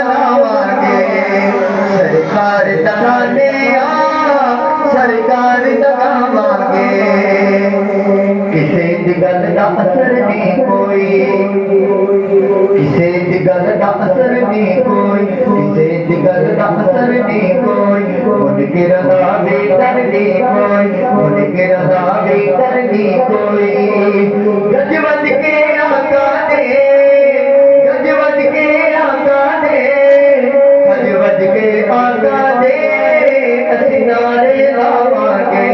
बनावांगे सरकार दगाने सरकार दगावांगे किसे दी गल दा असर नहीं कोई किसे दी गल दा असर नहीं कोई किसे दी गल दा असर नहीं कोई उनके रज़ा भी डर नहीं कोई उनके रज़ा भी डर नहीं कोई गजवत के आका दे गजवत के आका दे गजवत के आका दे असीं नारे लावांगे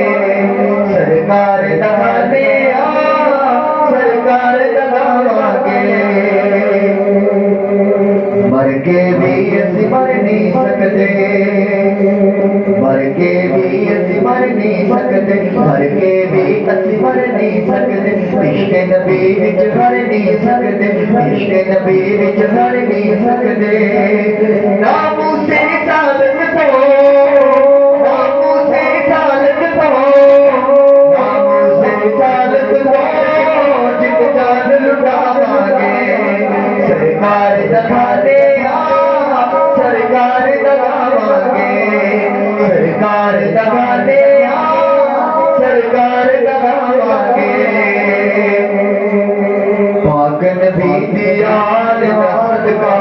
सरकार दगाने सरकार दगावांगे मर के भी असीं मर नहीं सकते मर के भी असीं मर नहीं सकते मर के भी असीं मर नहीं सकते इश्क नबी विच मर नहीं सकते इश्क नबी विच मर नहीं सकते नामू से सालत तो नामू से सालत तो नामू से सालत तो जित जान लुटावांगे सरकार दगाने सरकार दगावांगे सरकार दगाने सरकार दगावांगे पाक नबी दी आल दा सदका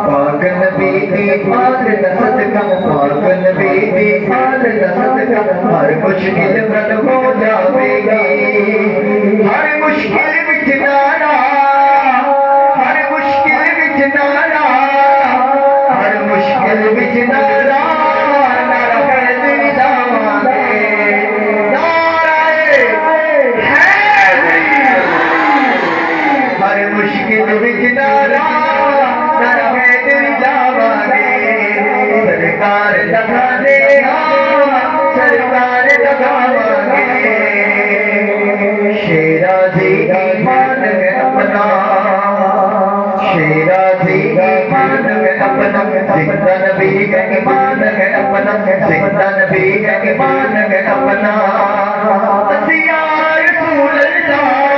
पाक नबी दी आल दा सदका पाक नबी दी आल दा सदका हर मुश्किल हल हो जावेगी हर मुश्किल विच नारा हर मुश्किल विच नारा हर मुश्किल विच नारा नारा हैदर जावांगे नाराए हैदर हर मुश्किल विच नारा नारा हैदर जावांगे सरकार दगाने सरकार दगावांगे शेरा जी ईमान है अपना शेरा जी ईमान है अपना जिंदा नबी का ईमान है अपना जिंदा नबी का ईमान है अपना असिया रसूल अल्लाह